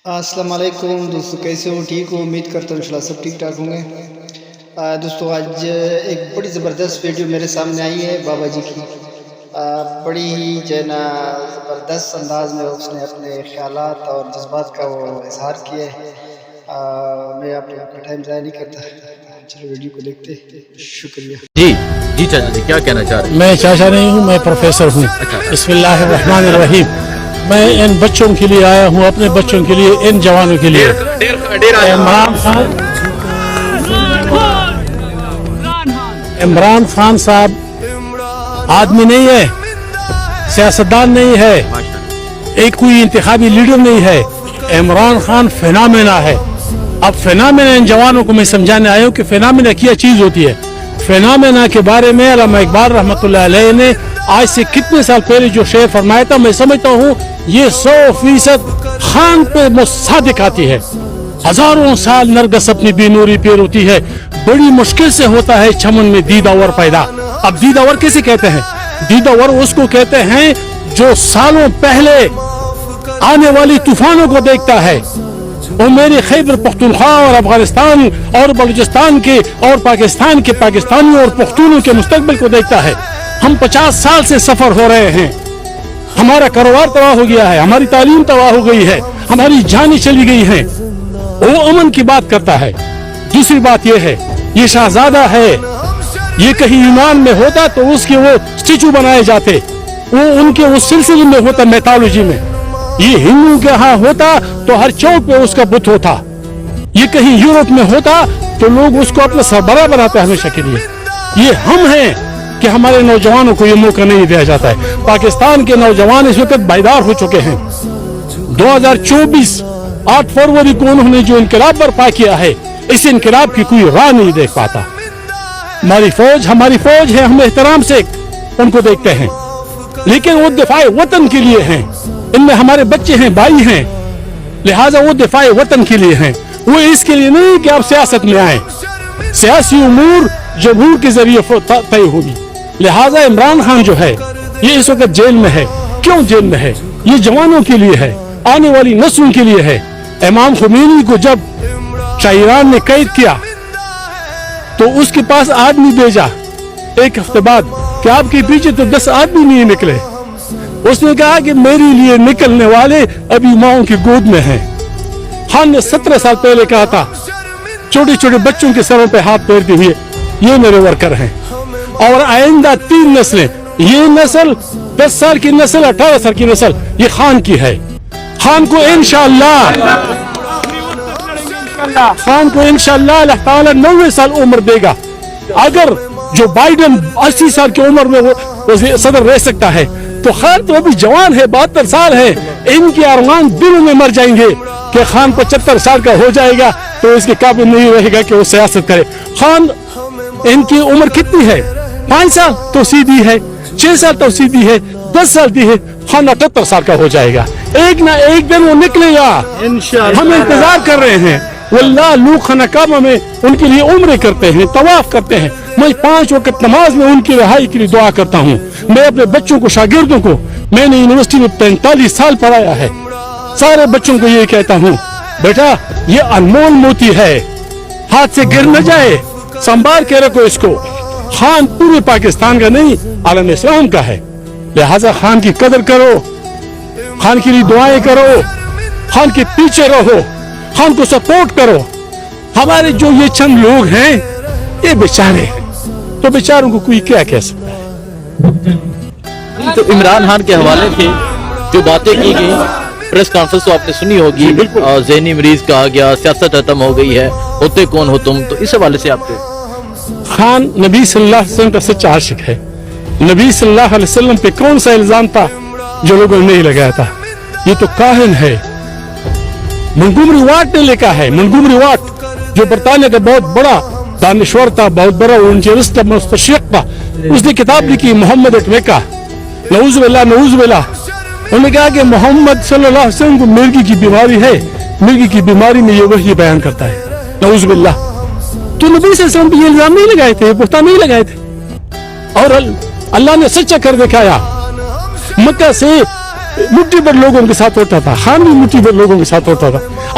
السلام علیکم دوستو، کیسے ہو؟ ٹھیک ہو؟ امید کرتا ہوں انشاءاللہ سب ٹھیک ٹھاک ہوں گے۔ دوستو آج ایک بڑی زبردست ویڈیو میرے سامنے آئی ہے بابا جی کی۔ بڑی ہی جو ہے نا زبردست انداز میں اس نے اپنے خیالات اور جذبات کا وہ اظہار کیا ہے۔ میں آپ لوگوں کا ٹائم ضائع نہیں کرتا، چلو ویڈیو کو دیکھتے ہیں۔ شکریہ۔ جی چاچا جی کیا کہنا چاہ رہے ہیں؟ میں چاچا نہیں ہوں، میں پروفیسر ہوں۔ بسم اللہ الرحمن الرحیم۔ میں ان بچوں کے لیے آیا ہوں، اپنے بچوں کے لیے، ان جوانوں کے لیے۔ عمران خان صاحب آدمی نہیں ہے، سیاستدان نہیں ہے، ایک کوئی انتخابی لیڈر نہیں ہے۔ عمران خان فینامنا ہے۔ اب فینامنا ان جوانوں کو میں سمجھانے آیا ہوں کہ فینامنا کیا چیز ہوتی ہے۔ فینامنا کے بارے میں علامہ اقبال رحمۃ اللہ علیہ نے آج سے کتنے سال پہلے جو شعر فرمایا تھا، میں سمجھتا ہوں یہ 100% خان پہ مصادق آتی ہے۔ ہزاروں سال نرگس اپنی بے نوری پہ روتی ہے، بڑی مشکل سے ہوتا ہے چمن میں دیدہ ور پیدا۔ اب دیدہ ور کیسے کہتے ہیں؟ دیدہ ور اس کو کہتے ہیں جو سالوں پہلے آنے والی طوفانوں کو دیکھتا ہے۔ وہ میرے خیبر پختونخوا اور افغانستان اور بلوچستان کے اور پاکستان کے پاکستانیوں اور پختونوں کے مستقبل کو دیکھتا ہے۔ ہم 50 سال سے سفر ہو رہے ہیں، ہمارا کاروبار تباہ ہو گیا ہے، ہماری تعلیم تباہ ہو گئی ہے، ہماری جانیں چلی گئی ہیں۔ وہ امن کی بات کرتا ہے۔ دوسری بات یہ ہے، یہ شہزادہ ہے، یہ کہیں یونان میں ہوتا تو اس کے وہ اسٹیچو بنائے جاتے، وہ ان کے اس سلسلے میں ہوتا میتھالوجی میں۔ یہ ہندو کے ہاں ہوتا تو ہر چوک پہ اس کا بت ہوتا۔ یہ کہیں یورپ میں ہوتا تو لوگ اس کو اپنا سربراہ بناتے ہمیشہ کے لیے۔ یہ ہم ہیں کہ ہمارے نوجوانوں کو یہ موقع نہیں دیا جاتا ہے۔ پاکستان کے نوجوان اس وقت بیدار ہو چکے ہیں۔ 2024 8 فروری کو انہوں نے جو انقلاب برپا کیا ہے، اس انقلاب کی کوئی راہ نہیں دیکھ پاتا۔ ہماری فوج ہے، ہم احترام سے ان کو دیکھتے ہیں، لیکن وہ دفاع وطن کے لیے ہیں۔ ان میں ہمارے بچے ہیں، بھائی ہیں، لہٰذا وہ دفاع وطن کے لیے ہیں۔ وہ اس کے لیے نہیں کہ آپ سیاست میں آئیں۔ سیاسی امور جمہور کے ذریعے طے ہوگی۔ لہٰذا عمران خان جو ہے یہ اس وقت جیل میں ہے۔ کیوں جیل میں ہے؟ یہ جوانوں کے لیے ہے، آنے والی نسلوں کے لیے ہے۔ امام خمینی کو جب شاہیران نے قید کیا تو اس کے پاس آدمی بھیجا ایک ہفتے بعد کہ آپ کے پیچھے تو 10 آدمی نہیں نکلے۔ اس نے کہا کہ میرے لیے نکلنے والے ابھی ماؤں کی گود میں ہیں۔ خان نے 17 سال پہلے کہا تھا، چھوٹے چھوٹے بچوں کے سروں پہ ہاتھ پھیرتے ہوئے، یہ میرے ورکر ہیں، اور آئندہ 3 نسلیں، یہ نسل 10 سال کی نسل، 18 سال کی نسل، یہ خان کی ہے۔ خان کو انشاءاللہ اللہ تعالیٰ 90 سال عمر دے گا۔ اگر جو بائیڈن 80 سال کی عمر میں وہ صدر رہ سکتا ہے تو خان تو ابھی جوان ہے، 72 سال ہے۔ ان کے ارمان دلوں میں مر جائیں گے کہ خان 75 سال کا ہو جائے گا تو اس کے قابل نہیں رہے گا کہ وہ سیاست کرے۔ خان ان کی عمر کتنی ہے؟ 5 سال تو سیدھی ہے، 6 سال تو سیدھی ہے، 10 سال دی ہے، خان 78 سال کا ہو جائے گا۔ ایک نہ ایک دن وہ نکلے گا، ہم انتظار کر رہے ہیں۔ واللہ لوگ خانہ کعبہ میں ان کے لیے عمرے کرتے ہیں، طواف کرتے ہیں۔ میں 5 وقت نماز میں ان کی رہائی کے لیے دعا کرتا ہوں۔ میں اپنے بچوں کو، شاگردوں کو، میں نے یونیورسٹی میں 45 سال پڑھایا ہے، سارے بچوں کو یہ کہتا ہوں، بیٹا یہ انمول موتی ہے، ہاتھ سے گر نہ جائے، سنبھال کے رکھو اس کو۔ خان پورے پاکستان کا نہیں، عالم اسلام کا ہے، لہٰذا خان کی قدر کرو، خان کے لیے دعائیں کرو، خان کے پیچھے رہو، خان کو سپورٹ کرو۔ ہمارے جو یہ چند لوگ ہیں یہ بیچارے ہیں، تو بیچاروں کو کوئی کیا کہہ سکتا ہے؟ تو عمران خان کے حوالے سے جو باتیں کی گئی، پریس کانفرنس تو آپ نے سنی ہوگی، ذہنی مریض کہا گیا، سیاست ختم ہو گئی ہے، ہوتے کون ہو تم، تو اس حوالے سے آپ کے خان نبی صلی اللہ علیہ وسلم کا سچا عاشق ہے۔ نبی صلی اللہ علیہ وسلم پہ کون سا الزام تھا جو لوگوں نے نہیں لگایا تھا؟ یہ تو کاہن ہے۔ منگومری واٹ نے لکھا ہے، منگومری واٹ جو برطانیہ کا بہت بڑا دانشور تھا، بہت بڑا اونچیرسٹ تھا، مستشرق تھا، اس نے کتاب لکھی محمد اٹویکا، نعوذ باللہ نعوذ باللہ۔ انہوں نے کہا کہ محمد صلی اللہ علیہ وسلم کو مرگی کی بیماری ہے، مرگی کی بیماری میں یہ وحی بیان کرتا ہے، نعوذ باللہ۔ تو نبی صلی اللہ علیہ وسلم پہ یہ الزام نہیں لگائے تھے، بہتان نہیں لگائے تھے، اور اللہ نے سچا کر دکھایا۔ مکہ سے مٹھی بھر لوگوں کے ساتھ ہوتا تھا، خان بھی مٹھی بھر لوگوں کے ساتھ ہوتا تھا،